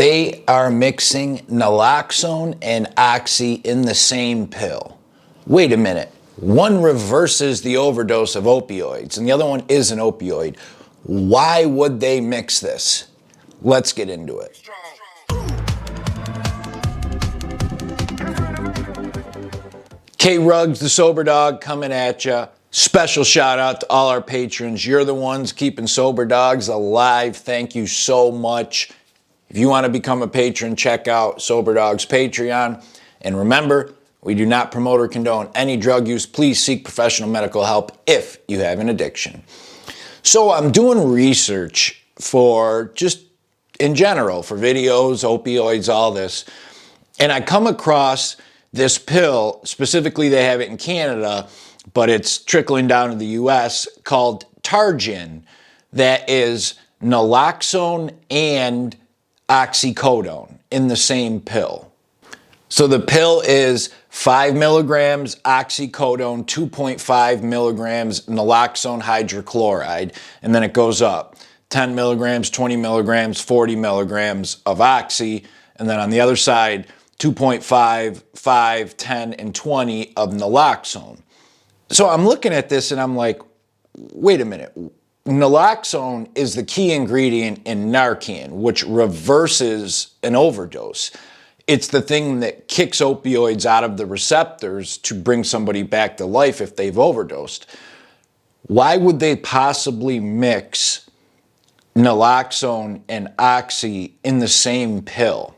They are mixing naloxone and oxy in the same pill. Wait a minute. One reverses the overdose of opioids and the other one is an opioid. Why would they mix this? Let's get into it. K-Rugs, the Soberdog, coming at ya. Special shout out to all our patrons. You're the ones keeping Soberdogs alive. Thank you so much. If you want to become a patron, check out Soberdog's Patreon. And remember, we do not promote or condone any drug use. Please seek professional medical help if you have an addiction. So I'm doing research for just in general, for videos, opioids, all this. And I come across this pill, specifically they have it in Canada, but it's trickling down to the US, called Targin, that is naloxone and oxycodone in the same pill. So the pill is 5 milligrams oxycodone, 2.5 milligrams naloxone hydrochloride, and then it goes up. 10 milligrams, 20 milligrams, 40 milligrams of oxy, and then on the other side, 2.5, 5, 10, and 20 of naloxone. So I'm looking at this and I'm like, wait a minute. Naloxone is the key ingredient in Narcan, which reverses an overdose. It's the thing that kicks opioids out of the receptors to bring somebody back to life if they've overdosed. Why would they possibly mix naloxone and oxy in the same pill?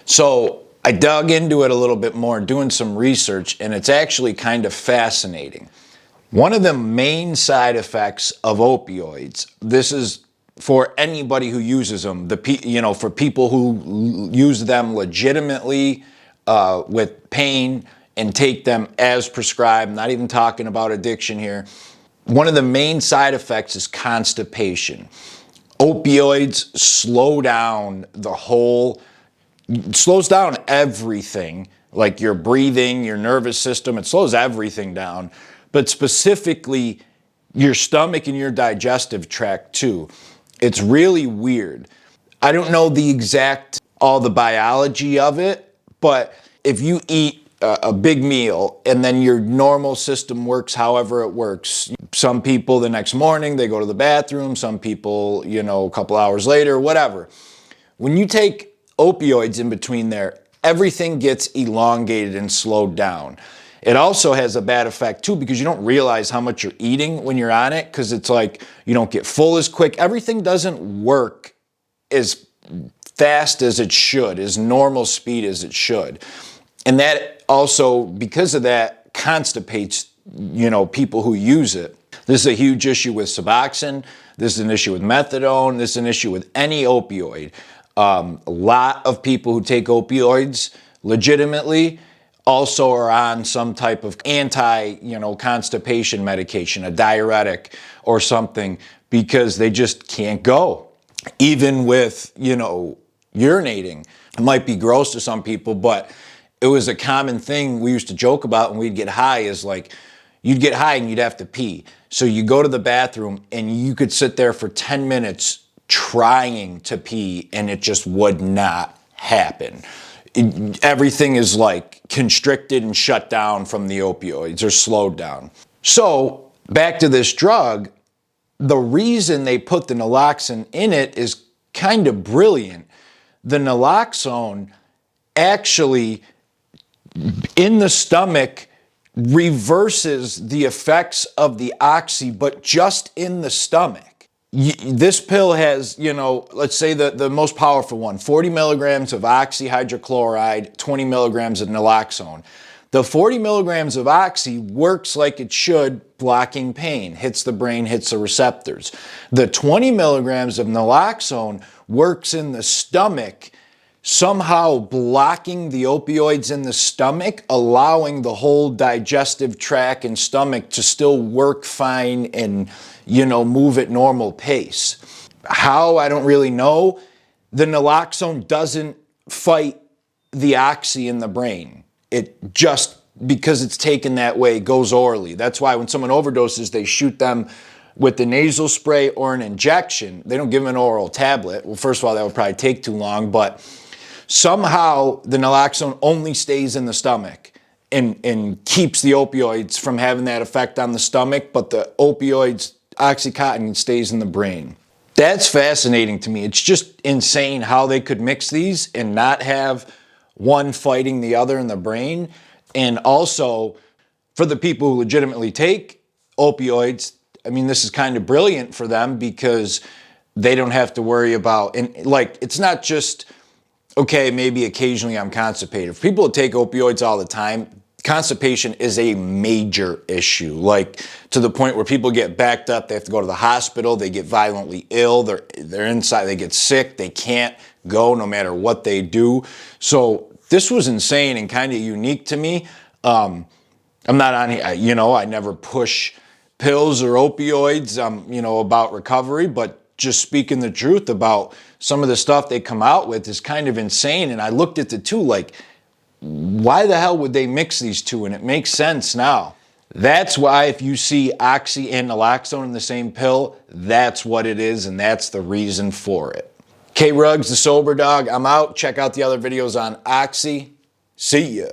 So I dug into it a little bit more, doing some research, and it's actually kind of fascinating. One of the main side effects of opioids, this is for anybody who uses them, for people who use them legitimately with pain and take them as prescribed, not even talking about addiction here. One of the main side effects is constipation. Opioids slow down slows down everything, like your breathing, your nervous system, it slows everything down. But specifically your stomach and your digestive tract too. It's really weird. I don't know all the biology of it, but if you eat a big meal and then your normal system works however it works. Some people the next morning, they go to the bathroom. Some people, a couple hours later, whatever. When you take opioids in between there, everything gets elongated and slowed down. It also has a bad effect too because you don't realize how much you're eating when you're on it because it's like you don't get full as quick. Everything doesn't work as fast as it should, as normal speed as it should. And that also, because of that, constipates, people who use it. This is a huge issue with Suboxone. This is an issue with methadone. This is an issue with any opioid. A lot of people who take opioids legitimately also are on some type of constipation medication, a diuretic or something, because they just can't go. Even with, urinating. It might be gross to some people, but it was a common thing we used to joke about when we'd get high is like, you'd get high and you'd have to pee. So you go to the bathroom and you could sit there for 10 minutes trying to pee and it just would not happen. Everything is like constricted and shut down from the opioids or slowed down. So back to this drug, the reason they put the naloxone in it is kind of brilliant. The naloxone actually in the stomach reverses the effects of the oxy, but just in the stomach. This pill has, let's say the most powerful one, 40 milligrams of oxy hydrochloride, 20 milligrams of naloxone. The 40 milligrams of oxy works like it should, blocking pain, hits the brain, hits the receptors. The 20 milligrams of naloxone works in the stomach, somehow blocking the opioids in the stomach, allowing the whole digestive tract and stomach to still work fine and move at normal pace. How? I don't really know. The naloxone doesn't fight the oxy in the brain. It just, because it's taken that way, goes orally. That's why when someone overdoses, they shoot them with the nasal spray or an injection. They don't give them an oral tablet. Well, first of all, that would probably take too long, but somehow the naloxone only stays in the stomach and keeps the opioids from having that effect on the stomach, but the opioids, Oxycodone, stays in the brain. That's fascinating to me. It's just insane how they could mix these and not have one fighting the other in the brain. And also, for the people who legitimately take opioids, I mean, this is kind of brilliant for them because they don't have to worry about, and like, it's not just, okay, maybe occasionally I'm constipated. For people who take opioids all the time, constipation is a major issue, like to the point where people get backed up, they have to go to the hospital, they get violently ill, they're inside, they get sick, they can't go no matter what they do. So this was insane and kind of unique to me. I'm not on here, you know, I never push pills or opioids, you know, about recovery, but just speaking the truth about some of the stuff they come out with is kind of insane. And I looked at the two like, why the hell would they mix these two? And it makes sense now. That's why if you see Oxy and Naloxone in the same pill, that's what it is, and that's the reason for it. K-Rugs, the Soberdog, I'm out. Check out the other videos on Oxy. See ya.